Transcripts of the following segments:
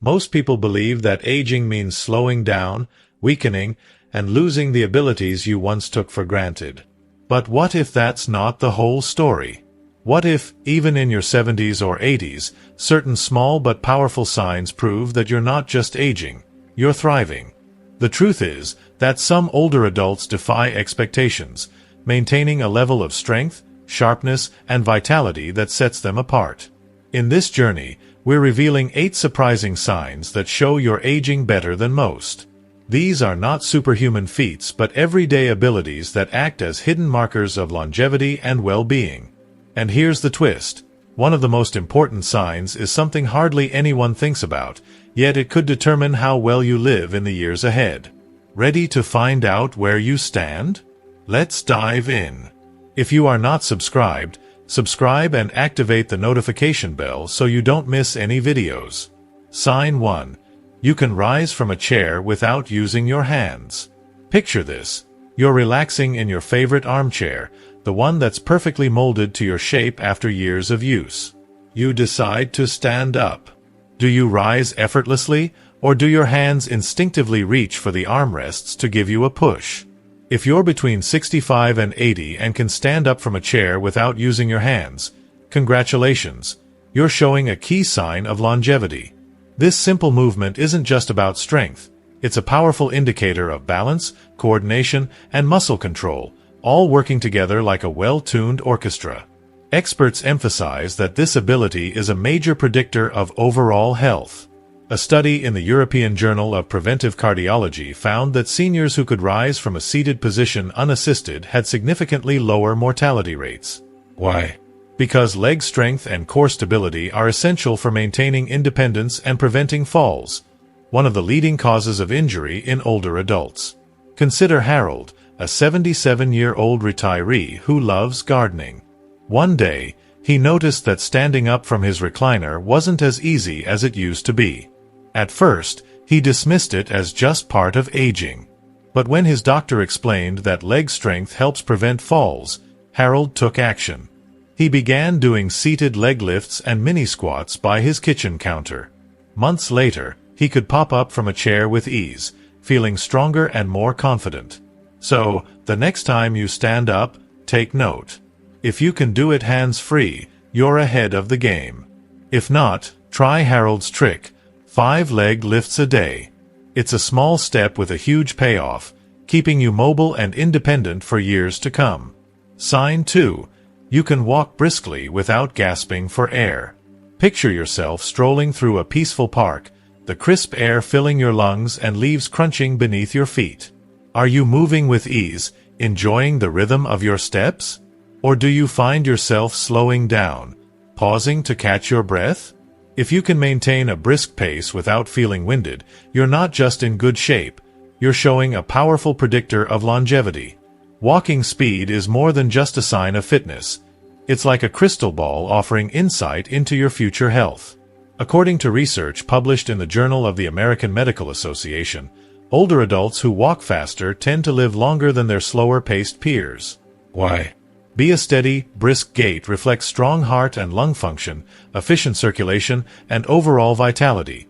Most people believe that aging means slowing down, weakening, and losing the abilities you once took for granted. But what if that's not the whole story? What if, even in your 70s or 80s, certain small but powerful signs prove that you're not just aging, you're thriving? The truth is that some older adults defy expectations, maintaining a level of strength, sharpness, and vitality that sets them apart. In this journey, we're revealing 8 surprising signs that show you're aging better than most. These are not superhuman feats but everyday abilities that act as hidden markers of longevity and well-being. And here's the twist. One of the most important signs is something hardly anyone thinks about, yet it could determine how well you live in the years ahead. Ready to find out where you stand? Let's dive in. If you are not subscribed, subscribe and activate the notification bell so you don't miss any videos. Sign 1. You can rise from a chair without using your hands. Picture this. You're relaxing in your favorite armchair, the one that's perfectly molded to your shape after years of use. You decide to stand up. Do you rise effortlessly, or do your hands instinctively reach for the armrests to give you a push? If you're between 65 and 80 and can stand up from a chair without using your hands, congratulations, you're showing a key sign of longevity. This simple movement isn't just about strength, it's a powerful indicator of balance, coordination, and muscle control, all working together like a well-tuned orchestra. Experts emphasize that this ability is a major predictor of overall health. A study in the European Journal of Preventive Cardiology found that seniors who could rise from a seated position unassisted had significantly lower mortality rates. Why? Because leg strength and core stability are essential for maintaining independence and preventing falls, one of the leading causes of injury in older adults. Consider Harold, a 77-year-old retiree who loves gardening. One day, he noticed that standing up from his recliner wasn't as easy as it used to be. At first, he dismissed it as just part of aging. But when his doctor explained that leg strength helps prevent falls, Harold took action. He began doing seated leg lifts and mini squats by his kitchen counter. Months later, he could pop up from a chair with ease, feeling stronger and more confident. So, the next time you stand up, take note. If you can do it hands-free, you're ahead of the game. If not, try Harold's trick: 5 leg lifts a day. It's a small step with a huge payoff, keeping you mobile and independent for years to come. Sign 2. You can walk briskly without gasping for air. Picture yourself strolling through a peaceful park, the crisp air filling your lungs and leaves crunching beneath your feet. Are you moving with ease, enjoying the rhythm of your steps? Or do you find yourself slowing down, pausing to catch your breath? If you can maintain a brisk pace without feeling winded, you're not just in good shape, you're showing a powerful predictor of longevity. Walking speed is more than just a sign of fitness. It's like a crystal ball offering insight into your future health. According to research published in the Journal of the American Medical Association, older adults who walk faster tend to live longer than their slower-paced peers. Why? A steady, brisk gait reflects strong heart and lung function, efficient circulation, and overall vitality,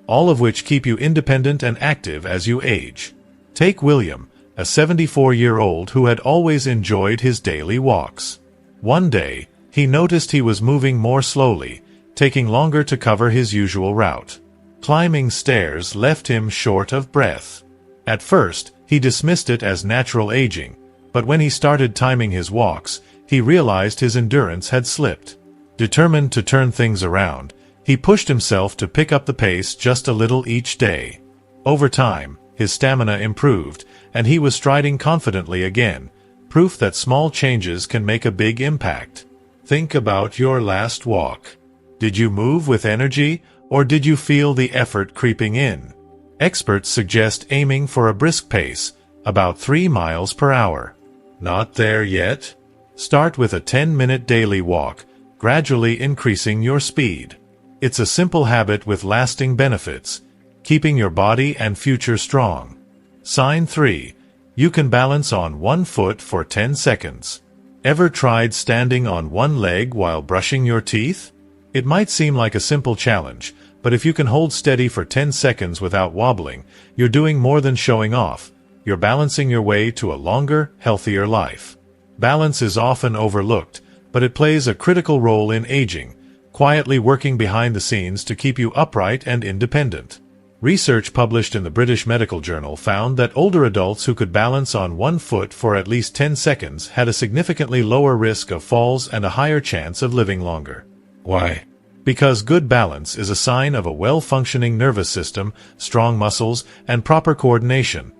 all of which keep you independent and active as you age. Take William, a 74-year-old who had always enjoyed his daily walks. One day, he noticed he was moving more slowly, taking longer to cover his usual route. Climbing stairs left him short of breath. At first, he dismissed it as natural aging, but when he started timing his walks, he realized his endurance had slipped. Determined to turn things around, he pushed himself to pick up the pace just a little each day. Over time, his stamina improved, and he was striding confidently again, proof that small changes can make a big impact. Think about your last walk. Did you move with energy, or did you feel the effort creeping in? Experts suggest aiming for a brisk pace, about 3 miles per hour. Not there yet? Start with a 10-minute daily walk, gradually increasing your speed. It's a simple habit with lasting benefits, keeping your body and future strong. Sign 3. You can balance on one foot for 10 seconds. Ever tried standing on one leg while brushing your teeth? It might seem like a simple challenge, But if you can hold steady for 10 seconds without wobbling, you're doing more than showing off. You're balancing your way to a longer, healthier life. Balance is often overlooked, but it plays a critical role in aging, quietly working behind the scenes to keep you upright and independent. Research published in the British Medical Journal found that older adults who could balance on one foot for at least 10 seconds had a significantly lower risk of falls and a higher chance of living longer. Why? Because good balance is a sign of a well-functioning nervous system, strong muscles, and proper coordination,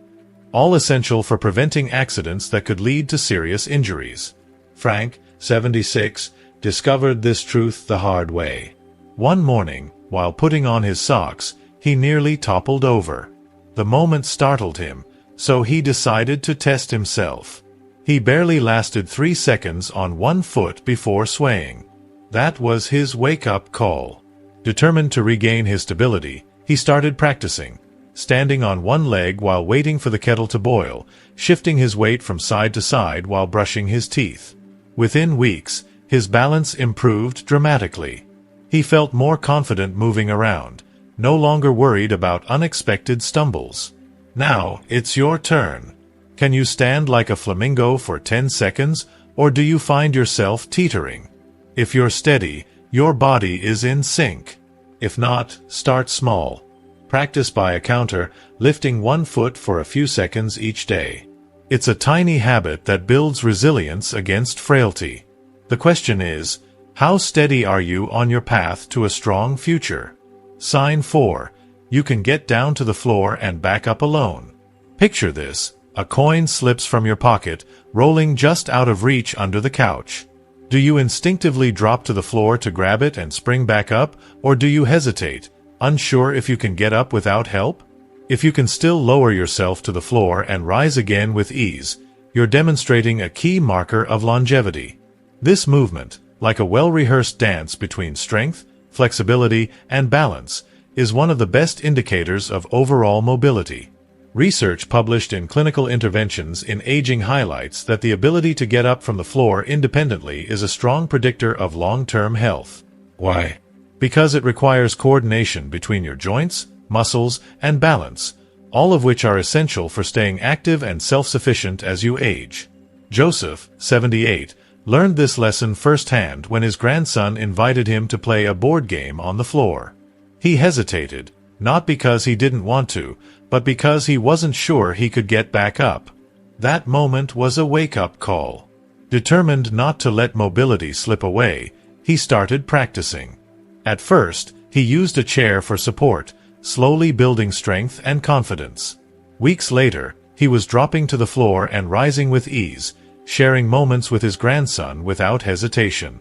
all essential for preventing accidents that could lead to serious injuries. Frank, 76, discovered this truth the hard way. One morning, while putting on his socks, he nearly toppled over. The moment startled him, so he decided to test himself. He barely lasted 3 seconds on one foot before swaying. That was his wake-up call. Determined to regain his stability, he started practicing, standing on one leg while waiting for the kettle to boil, shifting his weight from side to side while brushing his teeth. Within weeks, his balance improved dramatically. He felt more confident moving around, no longer worried about unexpected stumbles. Now, it's your turn. Can you stand like a flamingo for 10 seconds, or do you find yourself teetering? If you're steady, your body is in sync. If not, start small. Practice by a counter, lifting one foot for a few seconds each day. It's a tiny habit that builds resilience against frailty. The question is, how steady are you on your path to a strong future? Sign 4. You can get down to the floor and back up alone. Picture this. A coin slips from your pocket, rolling just out of reach under the couch. Do you instinctively drop to the floor to grab it and spring back up, or do you hesitate, unsure if you can get up without help? If you can still lower yourself to the floor and rise again with ease, you're demonstrating a key marker of longevity. This movement, like a well-rehearsed dance between strength, flexibility, and balance, is one of the best indicators of overall mobility. Research published in Clinical Interventions in Aging highlights that the ability to get up from the floor independently is a strong predictor of long-term health. Why? Because it requires coordination between your joints, muscles, and balance, all of which are essential for staying active and self-sufficient as you age. Joseph, 78, learned this lesson firsthand when his grandson invited him to play a board game on the floor. He hesitated, not because he didn't want to, but because he wasn't sure he could get back up. That moment was a wake-up call. Determined not to let mobility slip away, he started practicing. At first, he used a chair for support, slowly building strength and confidence. Weeks later, he was dropping to the floor and rising with ease, sharing moments with his grandson without hesitation.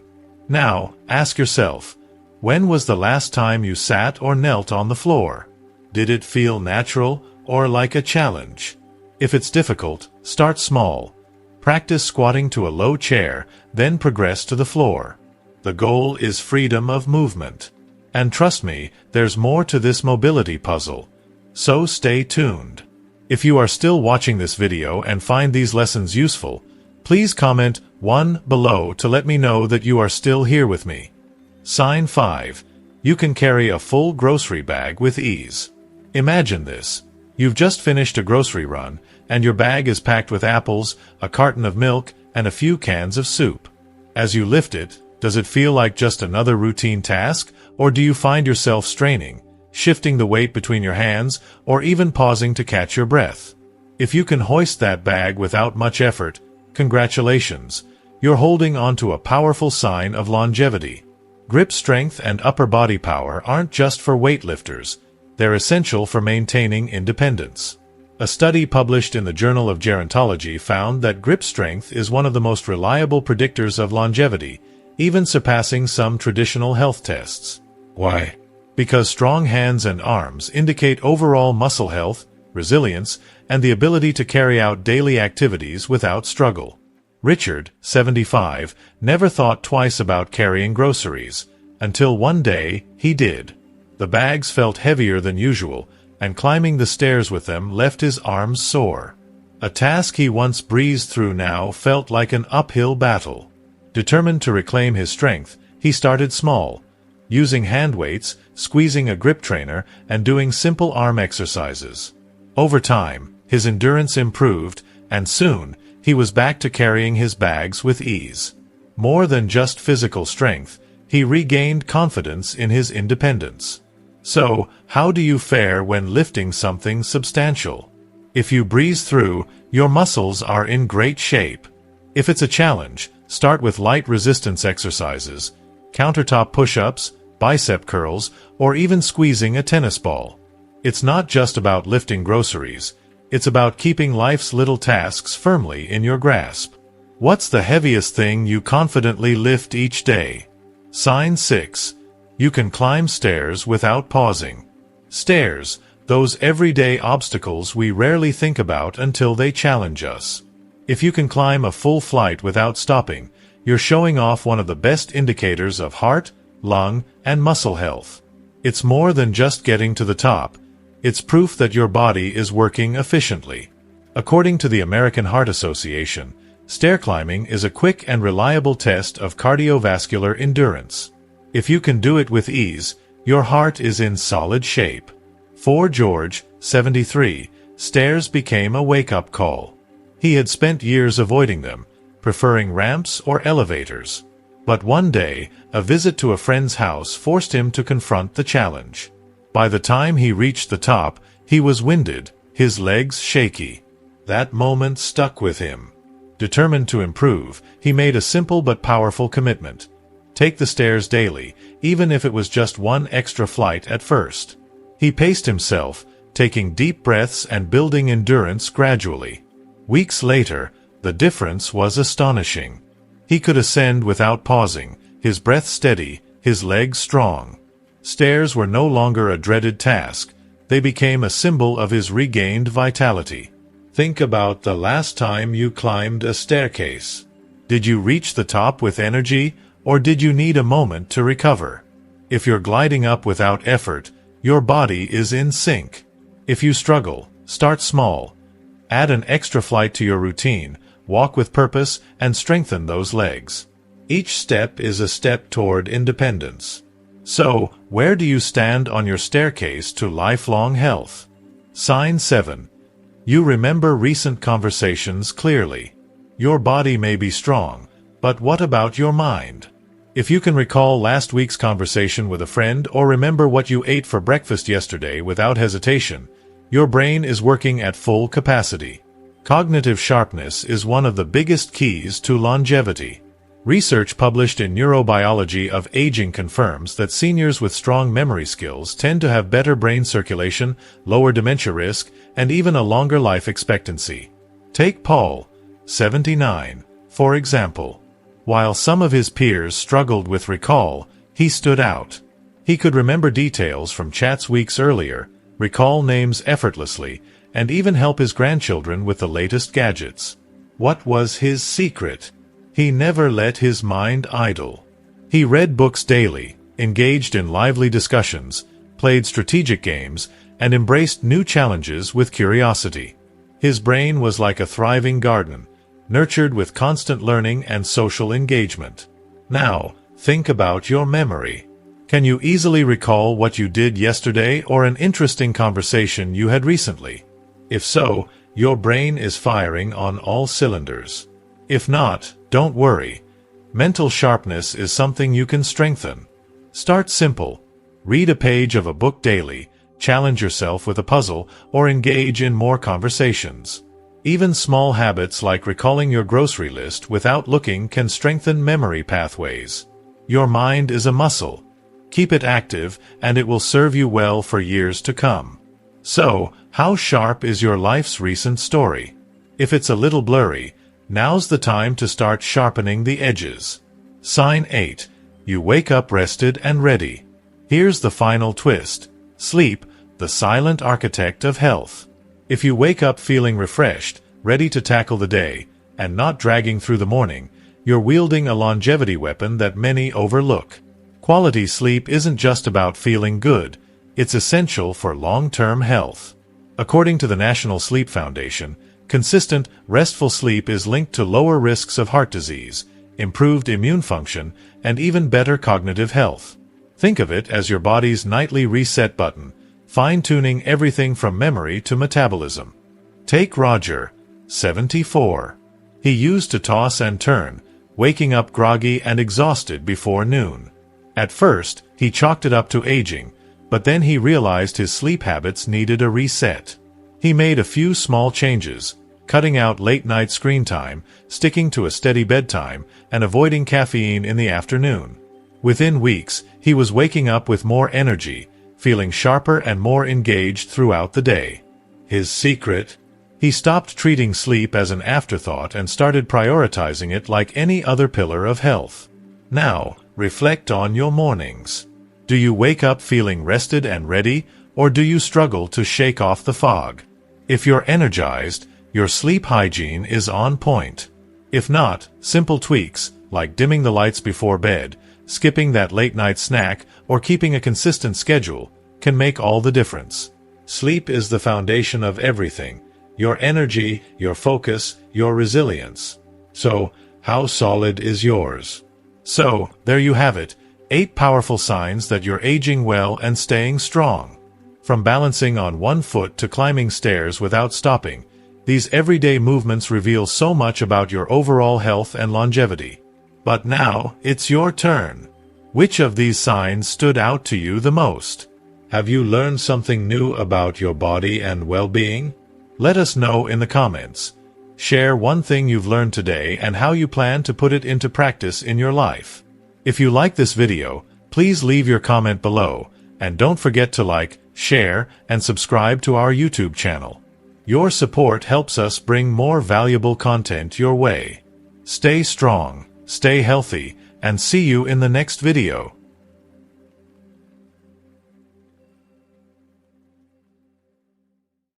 Now, ask yourself, when was the last time you sat or knelt on the floor? Did it feel natural or like a challenge? If it's difficult, start small. Practice squatting to a low chair, then progress to the floor. The goal is freedom of movement. And trust me, there's more to this mobility puzzle. So stay tuned. If you are still watching this video and find these lessons useful, please comment 1 below to let me know that you are still here with me. Sign 5. You can carry a full grocery bag with ease. Imagine this. You've just finished a grocery run, and your bag is packed with apples, a carton of milk, and a few cans of soup. As you lift it, does it feel like just another routine task, or do you find yourself straining, shifting the weight between your hands, or even pausing to catch your breath? If you can hoist that bag without much effort, congratulations. You're holding onto a powerful sign of longevity. Grip strength and upper body power aren't just for weightlifters. They're essential for maintaining independence. A study published in the Journal of Gerontology found that grip strength is one of the most reliable predictors of longevity, even surpassing some traditional health tests. Why? Because strong hands and arms indicate overall muscle health, resilience, and the ability to carry out daily activities without struggle. Richard, 75, never thought twice about carrying groceries, until one day he did. The bags felt heavier than usual, and climbing the stairs with them left his arms sore. A task he once breezed through now felt like an uphill battle. Determined to reclaim his strength, he started small, using hand weights, squeezing a grip trainer, and doing simple arm exercises. Over time, his endurance improved, and soon, he was back to carrying his bags with ease. More than just physical strength, he regained confidence in his independence. So, how do you fare when lifting something substantial? If you breeze through, your muscles are in great shape. If it's a challenge, start with light resistance exercises, countertop push-ups, bicep curls, or even squeezing a tennis ball. It's not just about lifting groceries, it's about keeping life's little tasks firmly in your grasp. What's the heaviest thing you confidently lift each day? Sign 6. You can climb stairs without pausing. Stairs, those everyday obstacles we rarely think about until they challenge us. If you can climb a full flight without stopping, you're showing off one of the best indicators of heart, lung, and muscle health. It's more than just getting to the top. It's proof that your body is working efficiently. According to the American Heart Association, stair climbing is a quick and reliable test of cardiovascular endurance. If you can do it with ease, your heart is in solid shape. For George, 73, stairs became a wake-up call. He had spent years avoiding them, preferring ramps or elevators. But one day, a visit to a friend's house forced him to confront the challenge. By the time he reached the top, he was winded, his legs shaky. That moment stuck with him. Determined to improve, he made a simple but powerful commitment. Take the stairs daily, even if it was just one extra flight at first. He paced himself, taking deep breaths and building endurance gradually. Weeks later, the difference was astonishing. He could ascend without pausing, his breath steady, his legs strong. Stairs were no longer a dreaded task, they became a symbol of his regained vitality. Think about the last time you climbed a staircase. Did you reach the top with energy, or did you need a moment to recover? If you're gliding up without effort, your body is in sync. If you struggle, start small. Add an extra flight to your routine, walk with purpose, and strengthen those legs. Each step is a step toward independence. So, where do you stand on your staircase to lifelong health? Sign 7. You remember recent conversations clearly. Your body may be strong, but what about your mind? If you can recall last week's conversation with a friend or remember what you ate for breakfast yesterday without hesitation, your brain is working at full capacity. Cognitive sharpness is one of the biggest keys to longevity. Research published in Neurobiology of Aging confirms that seniors with strong memory skills tend to have better brain circulation, lower dementia risk, and even a longer life expectancy. Take Paul, 79, for example. While some of his peers struggled with recall, he stood out. He could remember details from chats weeks earlier, recall names effortlessly, and even help his grandchildren with the latest gadgets. What was his secret? He never let his mind idle. He read books daily, engaged in lively discussions, played strategic games, and embraced new challenges with curiosity. His brain was like a thriving garden, nurtured with constant learning and social engagement. Now, think about your memory. Can you easily recall what you did yesterday or an interesting conversation you had recently? If so, your brain is firing on all cylinders. If not, don't worry. Mental sharpness is something you can strengthen. Start simple. Read a page of a book daily, challenge yourself with a puzzle, or engage in more conversations. Even small habits like recalling your grocery list without looking can strengthen memory pathways. Your mind is a muscle. Keep it active, and it will serve you well for years to come. So, how sharp is your life's recent story? If it's a little blurry, now's the time to start sharpening the edges. Sign 8. You wake up rested and ready. Here's the final twist. Sleep, the silent architect of health. If you wake up feeling refreshed, ready to tackle the day, and not dragging through the morning, you're wielding a longevity weapon that many overlook. Quality sleep isn't just about feeling good, it's essential for long-term health. According to the National Sleep Foundation, consistent, restful sleep is linked to lower risks of heart disease, improved immune function, and even better cognitive health. Think of it as your body's nightly reset button, fine-tuning everything from memory to metabolism. Take Roger, 74. He used to toss and turn, waking up groggy and exhausted before noon. At first, he chalked it up to aging, but then he realized his sleep habits needed a reset. He made a few small changes, cutting out late-night screen time, sticking to a steady bedtime, and avoiding caffeine in the afternoon. Within weeks, he was waking up with more energy, feeling sharper and more engaged throughout the day. His secret? He stopped treating sleep as an afterthought and started prioritizing it like any other pillar of health. Now, reflect on your mornings. Do you wake up feeling rested and ready, or do you struggle to shake off the fog? If you're energized, your sleep hygiene is on point. If not, simple tweaks, like dimming the lights before bed, skipping that late-night snack, or keeping a consistent schedule, can make all the difference. Sleep is the foundation of everything: your energy, your focus, your resilience. So, how solid is yours? So, there you have it, 8 powerful signs that you're aging well and staying strong. From balancing on one foot to climbing stairs without stopping, these everyday movements reveal so much about your overall health and longevity. But now, it's your turn. Which of these signs stood out to you the most? Have you learned something new about your body and well-being? Let us know in the comments. Share one thing you've learned today and how you plan to put it into practice in your life. If you like this video, please leave your comment below, and don't forget to like, share, and subscribe to our YouTube channel. Your support helps us bring more valuable content your way. Stay strong, stay healthy, and see you in the next video.